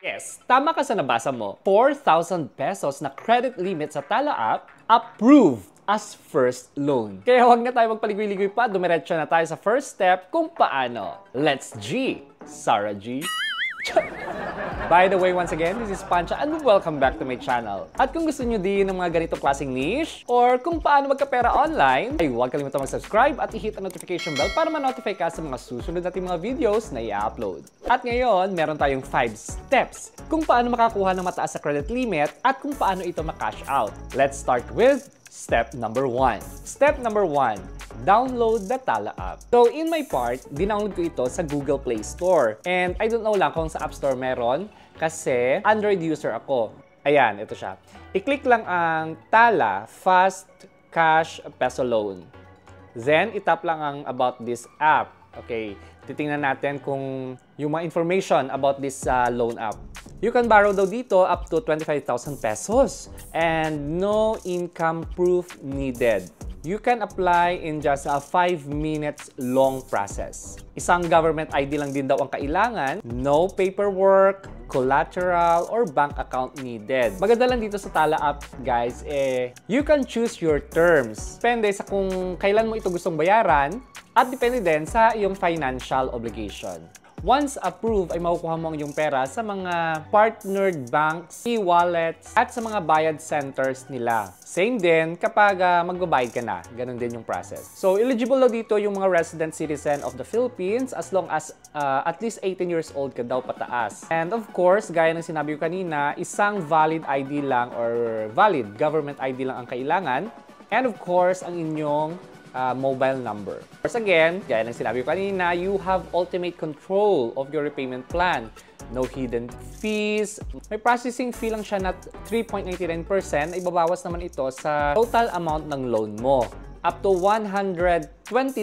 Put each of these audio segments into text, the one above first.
Yes, tama ka sa nabasa mo. 4,000 pesos na credit limit sa Tala app, approved as first loan. Kaya huwag na tayo magpaligoy-ligoy pa, dumiretso na tayo sa first step kung paano. Let's G! Sarah G! By the way, once again, this is Pancha and welcome back to my channel. At kung gusto nyo din ng mga ganitong klaseng niche or kung paano magkapera online, ay huwag kalimutan mag-subscribe at i-hit ang notification bell para ma-notify ka sa mga susunod nating mga videos na i-upload. At ngayon, meron tayong 5 steps kung paano makakuha ng mataas na credit limit at kung paano ito ma-cash out. Let's start with step number 1. Step number 1. Download the Tala app. So, in my part, dinownload ko ito sa Google Play Store. And I don't know lang kung sa App Store meron kasi Android user ako. Ayan, ito siya. I-click lang ang Tala Fast Cash Peso Loan. Then, itap lang ang about this app. Okay, titingnan natin kung yung mga information about this loan app. You can borrow daw dito up to 25,000 pesos and no income proof needed. You can apply in just a 5 minutes long process. Isang government ID lang din daw ang kailangan, no paperwork, collateral, or bank account needed. Maganda lang dito sa Tala app, guys, you can choose your terms. Depende sa kung kailan mo ito gustong bayaran at depende din sa iyong financial obligation. Once approved, ay makukuha mo ang iyong pera sa mga partnered banks, e-wallets, at sa mga bayad centers nila. Same din kapag magbabayad ka na. Ganun din yung process. So, eligible daw dito yung mga resident citizen of the Philippines as long as at least 18 years old ka daw pataas. And of course, gaya ng sinabi ko kanina, isang valid ID lang or valid government ID lang ang kailangan. And of course, ang inyong mobile number. Once again, gaya ng sinabi ko kanina, you have ultimate control of your repayment plan. No hidden fees. May processing fee lang siya na 3.99%. Ibabawas naman ito sa total amount ng loan mo. Up to 120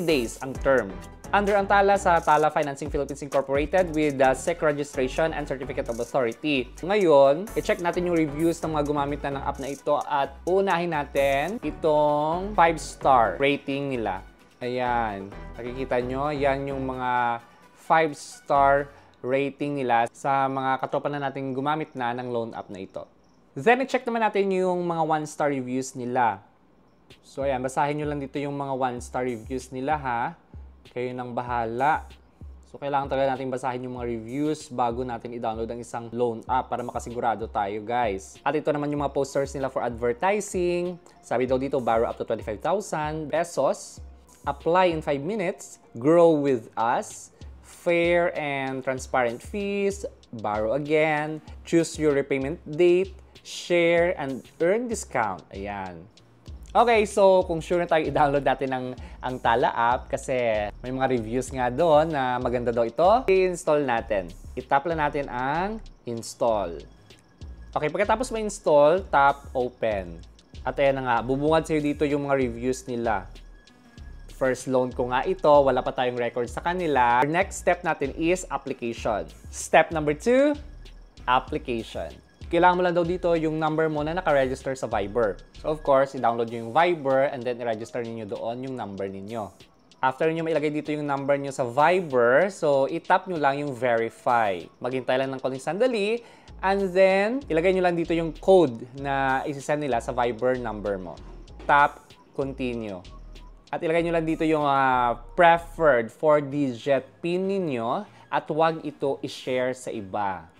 days ang term. Under ang Tala sa Tala Financing Philippines Incorporated with the SEC registration and certificate of authority. Ngayon, i-check natin yung reviews ng mga gumamit na ng app na ito at uunahin natin itong 5-star rating nila. Ayan. Nakikita nyo, yan yung mga 5-star rating nila sa mga katropa na natin gumamit na ng loan app na ito. Then, i-check naman natin yung mga 1-star reviews nila. So, ayan. Basahin nyo lang dito yung mga 1-star reviews nila, ha? Kayo nang bahala. So, kailangan talaga natin basahin yung mga reviews bago natin i-download ang isang loan app para makasigurado tayo, guys. At ito naman yung mga posters nila for advertising. Sabi daw dito, borrow up to 25,000 pesos. Apply in 5 minutes. Grow with us. Fair and transparent fees. Borrow again. Choose your repayment date. Share and earn discount. Ayan. Okay, so kung sure na tayo i-download natin ang Tala app kasi may mga reviews nga doon na maganda daw ito, i-install natin. I-tap lang natin ang install. Okay, pagkatapos ma-install, tap open. At ayan na nga, bubungad sa'yo dito yung mga reviews nila. First loan ko nga ito, wala pa tayong record sa kanila. Our next step natin is application. Step number 2, application. Kailangan mo lang daw dito yung number mo na naka-register sa Viber. So of course, i-download nyo yung Viber and then i-register niyo doon yung number ninyo. After nyo mailagay dito yung number nyo sa Viber, so i-tap nyo lang yung verify. Maghintay lang ng konting sandali and then ilagay nyo lang dito yung code na isi-send nila sa Viber number mo. Tap continue. At ilagay nyo lang dito yung preferred 4-digit PIN ninyo at huwag ito i-share sa iba.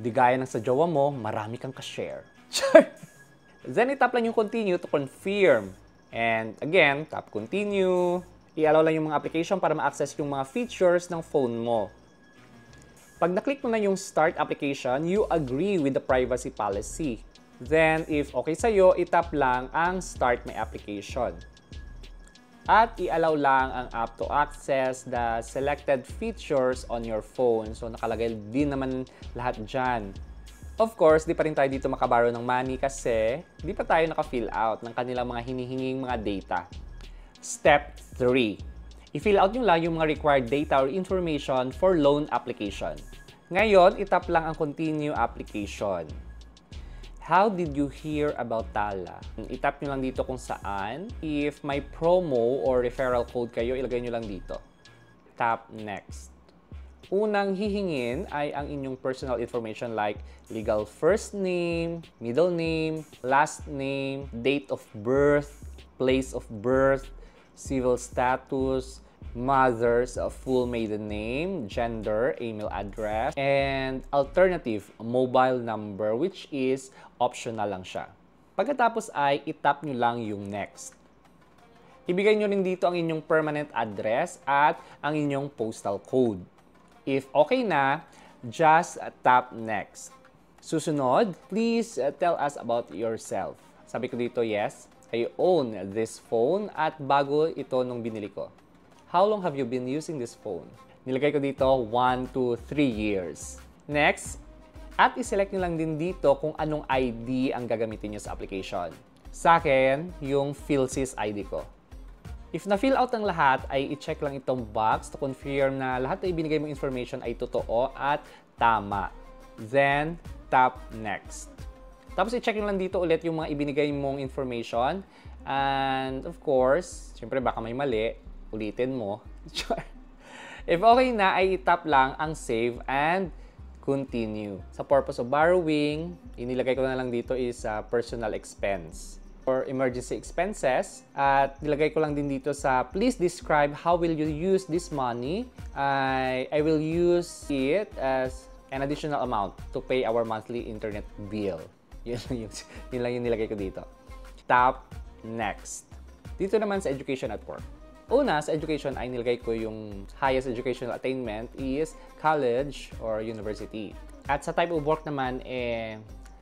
Di gaya ng sa jowa mo, marami kang ka-share. Then, itap lang yung continue to confirm. And again, tap continue. I-allow lang yung mga application para ma-access yung mga features ng phone mo. Pag na-click mo na yung start application, you agree with the privacy policy. Then, if okay sa'yo, itap lang ang start my application. At i-allow lang ang app to access the selected features on your phone. So, nakalagay din naman lahat dyan. Of course, di pa rin tayo dito makaborrow ng money kasi di pa tayo naka-fill out ng kanilang mga hinihinging mga data. Step 3. I-fill out nyo lang yung mga required data or information for loan application. Ngayon, itap lang ang continue application. How did you hear about Tala? Itap nyo lang dito kung saan. If may promo or referral code kayo, ilagay nyo lang dito. Tap next. Unang hihingin ay ang inyong personal information like legal first name, middle name, last name, date of birth, place of birth, civil status, mother's full maiden name, gender, email address, and alternative mobile number which is optional lang siya. Pagkatapos ay itap nyo lang yung next. Ibigay nyo rin dito ang inyong permanent address at ang inyong postal code. If okay na, just tap next. Susunod, please tell us about yourself. Sabi ko dito, yes, I own this phone at bago ito nung binili ko. How long have you been using this phone? Nilagay ko dito 1 to 3 years. Next, at iselect nyo lang din dito kung anong ID ang gagamitin nyo sa application. Sa akin, yung PhilSys ID ko. If na-fill out ang lahat, ay i-check lang itong box to confirm na lahat na ibinigay mong information ay totoo at tama. Then, tap next. Tapos i-check nyo lang dito ulit yung mga ibinigay mong information. And of course, syempre baka may mali. Ulitin mo. If okay na, ay itap lang ang save and continue. Sa purpose of borrowing, inilagay ko na lang dito is personal expense or emergency expenses. At nilagay ko lang din dito sa please describe how will you use this money. I will use it as an additional amount to pay our monthly internet bill. Yun lang yung nilagay ko dito. Tap next. Dito naman sa education at work. Una, sa education ay nilagay ko yung highest educational attainment is college or university. At sa type of work naman,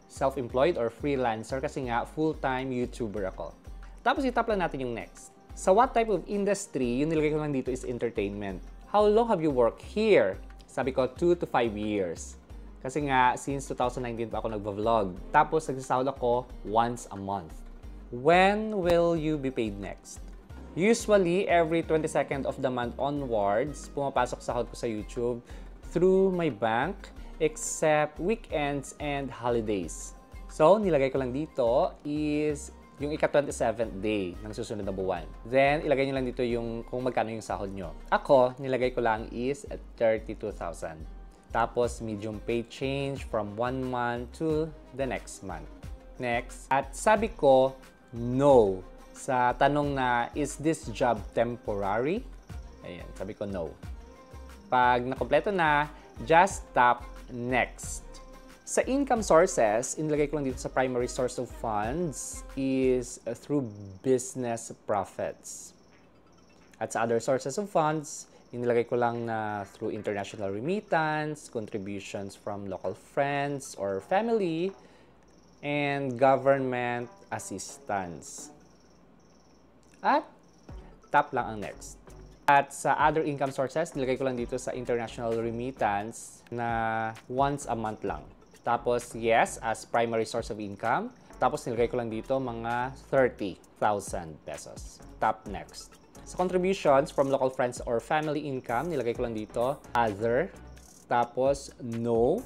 self-employed or freelancer kasi nga full-time YouTuber ako. Tapos itap lang natin yung next. Sa what type of industry, yung nilagay ko lang dito is entertainment. How long have you worked here? Sabi ko, 2 to 5 years. Kasi nga, since 2019 pa ako nagva-vlog. Tapos nagsasahod ako once a month. When will you be paid next? Usually, every 22nd of the month onwards, pumapasok sahod ko sa YouTube through my bank, except weekends and holidays. So, nilagay ko lang dito is yung ika-27th day ng susunod na buwan. Then, ilagay nyo lang dito yung kung magkano yung sahod nyo. Ako, nilagay ko lang is 32,000. Tapos, medium pay change from 1 month to the next month. Next, at sabi ko, no. Sa tanong na, is this job temporary? Ayan, sabi ko no. Pag nakompleto na, just tap next. Sa income sources, inilagay ko lang dito sa primary source of funds is through business profits. At sa other sources of funds, inilagay ko lang na through international remittance, contributions from local friends or family, and government assistance. At tap lang ang next. At sa other income sources, nilagay ko lang dito sa international remittance na once a month lang. Tapos yes, as primary source of income. Tapos nilagay ko lang dito mga 30,000 pesos. Tap next. Sa contributions from local friends or family income, nilagay ko lang dito other. Tapos no.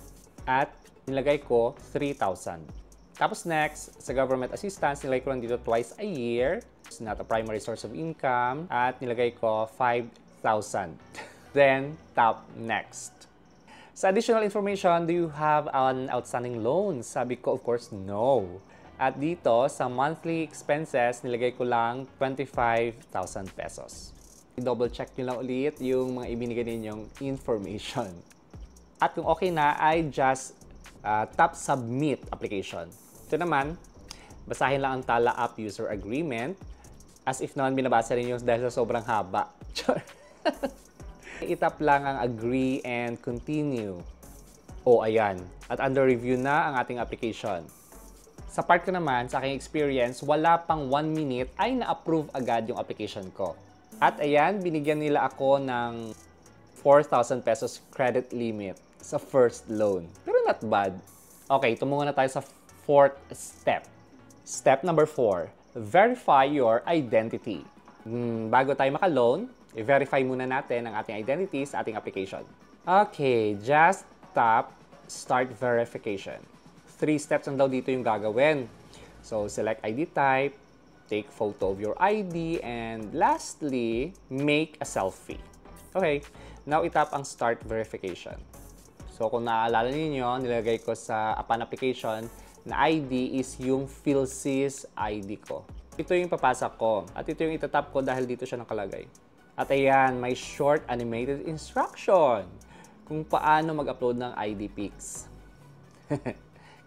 At nilagay ko 3,000. Tapos next, sa government assistance, nilagay ko lang dito twice a year. It's not a primary source of income. At nilagay ko 5,000. Then, tap next. Sa additional information, do you have an outstanding loan? Sabi ko, of course, no. At dito, sa monthly expenses, nilagay ko lang 25,000 pesos. I-double check nyo lang ulit yung mga ibinigay ninyong information. At kung okay na, I just tap submit application. Ito naman, basahin lang ang Tala App User Agreement. As if naman binabasa rin yung dahil sa sobrang haba. Itap lang ang agree and continue. O, ayan. At under review na ang ating application. Sa part ko naman, sa aking experience, wala pang 1 minute ay na-approve agad yung application ko. At ayan, binigyan nila ako ng 4,000 pesos credit limit sa first loan. Pero not bad. Okay, tumungo na tayo sa fourth step. Step number 4, verify your identity. Bago tayo maka-loan, i-verify muna natin ang ating identity sa ating application. Okay, just tap Start Verification. 3 steps lang daw dito yung gagawin. So, select ID type, take photo of your ID, and lastly, make a selfie. Okay, Now, itap ang start verification. So, kung naaalala ninyo, nilagay ko sa upon application na ID is yung PhilSys ID ko. Ito yung papasok ko. At ito yung itatap ko dahil dito siya nakalagay. At ayan, may short animated instruction kung paano mag-upload ng ID pics.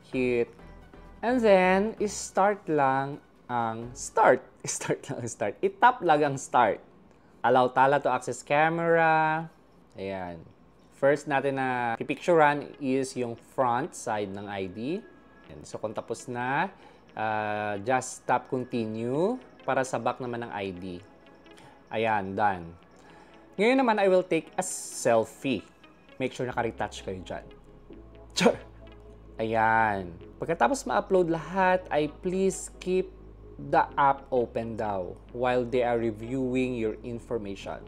Cute. And then, start lang ang start. Itap lang ang start. Allow Tala to access camera. Ayan. First natin na pipicturean is yung front side ng ID. Ayan. So, kung tapos na, just tap continue para sa back naman ng ID. Ayan, done. Ngayon naman, I will take a selfie. Make sure naka-retouch kayo dyan. Sure. Ayan. Pagkatapos ma-upload lahat, ay please keep the app open daw while they are reviewing your information.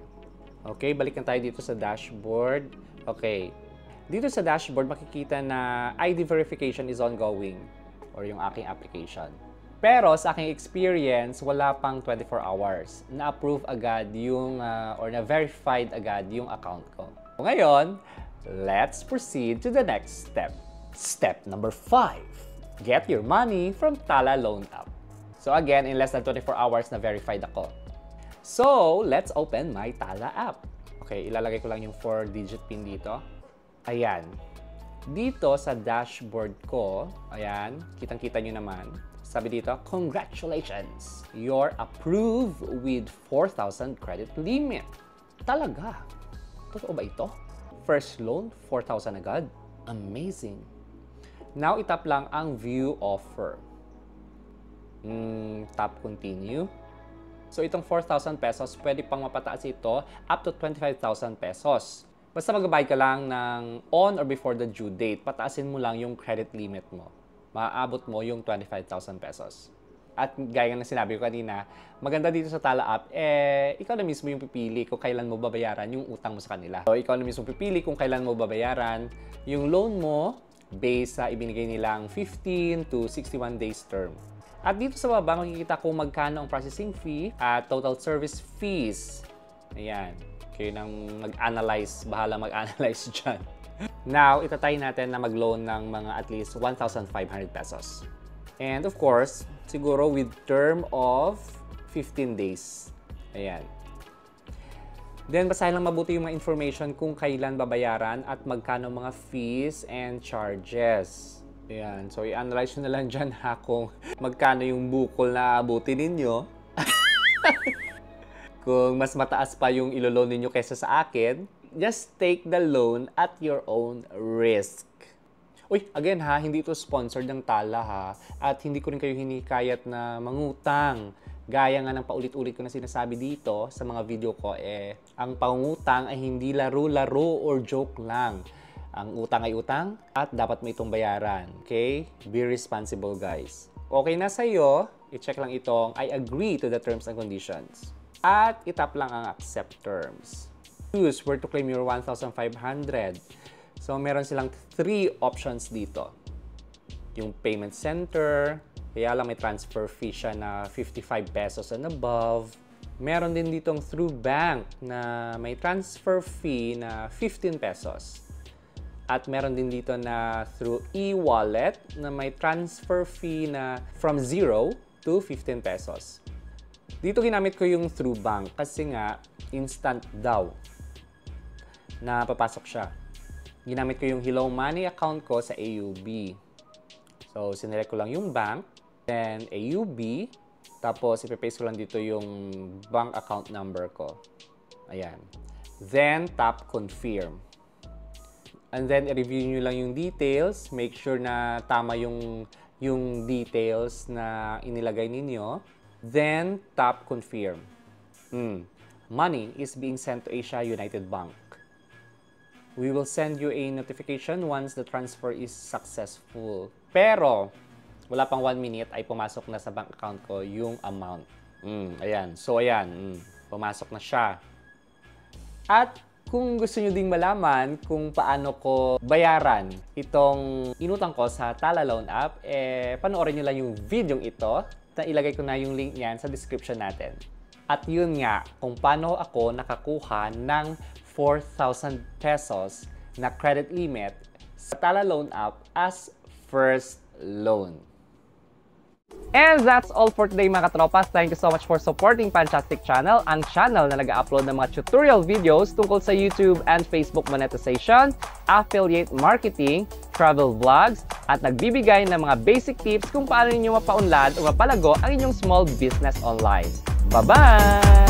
Okay, balikan tayo dito sa dashboard. Okay. Dito sa dashboard, makikita na ID verification is ongoing or yung aking application. Pero sa aking experience, wala pang 24 hours. Na-approve agad yung, or na-verified agad yung account ko. Ngayon, let's proceed to the next step. Step number 5. Get your money from Tala Loan App. So again, in less than 24 hours na verified ako. So, let's open my Tala app. Okay, ilalagay ko lang yung 4-digit PIN dito. Ayan. Dito sa dashboard ko, ayan, kitang-kita nyo naman. Sabi dito, congratulations! You're approved with 4,000 credit limit. Talaga? Totoo ba ito? First loan, 4,000 agad? Amazing! Now, itap lang ang view offer. Tap continue. So, itong 4,000 pesos, pwede pang mapataas ito up to 25,000 pesos. Basta magbabayad ka lang ng on or before the due date, pataasin mo lang yung credit limit mo. Maaabot mo yung 25,000 pesos. At gaya ng sinabi ko kanina, maganda dito sa Tala app, ikaw na mismo yung pipili kung kailan mo babayaran yung utang mo sa kanila. So, ikaw na mismo pipili kung kailan mo babayaran yung loan mo based sa ibinigay nilang 15 to 61 days term. At dito sa baba, makikita kung magkano ang processing fee at total service fees. Ayan. Kayo nang mag-analyze. Bahala mag-analyze dyan. Now, itatry natin na mag-loan ng mga at least 1,500 pesos. And of course, siguro with term of 15 days. Ayan. Then, basahin lang mabuti yung mga information kung kailan babayaran at magkano mga fees and charges. Ayan. So, i-analyze nyo na lang dyan ha kung magkano yung bukol na abutin ninyo. Kung mas mataas pa yung ilo-loan ninyo kaysa sa akin, just take the loan at your own risk. Uy, again ha, hindi ito sponsored ng Tala ha. At hindi ko rin kayo hinikayat na mangutang. Gaya nga ng paulit-ulit ko na sinasabi dito sa mga video ko, ang pangungutang ay hindi laro-laro or joke lang. Ang utang ay utang at dapat mo itong bayaran. Okay? Be responsible, guys. Okay na sa'yo, i-check lang itong I agree to the terms and conditions. At itap lang ang accept terms. Choose where to claim your 1,500. So, meron silang 3 options dito. Yung payment center, kaya lang may transfer fee siya na 55 pesos and above. Meron din ditong through bank na may transfer fee na 15 pesos. At meron din dito na through e-wallet na may transfer fee na from 0 to 15 pesos. Dito ginamit ko yung through bank kasi nga instant daw na papasok siya. Ginamit ko yung Hello Money account ko sa AUB. So, sinelect ko lang yung bank, then AUB, tapos ipapaste ko lang dito yung bank account number ko. Ayan. Then, tap confirm. And then, i-review nyo lang yung details. Make sure na tama yung details na inilagay ninyo. Then, tap confirm. Money is being sent to Asia United Bank. We will send you a notification once the transfer is successful. Pero, wala pang 1 minute ay pumasok na sa bank account ko yung amount. Ayan. So, ayan. Pumasok na siya. At kung gusto nyo ding malaman kung paano ko bayaran itong inutang ko sa Tala Loan App, panoorin nyo lang yung video ito. Ilagay ko na yung link niyan sa description natin. At yun nga, kung paano ako nakakuha ng 4,000 pesos na credit limit sa Tala Loan app as first loan. And that's all for today mga katropas. Thank you so much for supporting Fantastic Channel, ang channel na nag-upload ng mga tutorial videos tungkol sa YouTube and Facebook monetization, affiliate marketing, travel vlogs, at nagbibigay ng mga basic tips kung paano ninyo mapaunlad o mapalago ang inyong small business online. Bye-bye!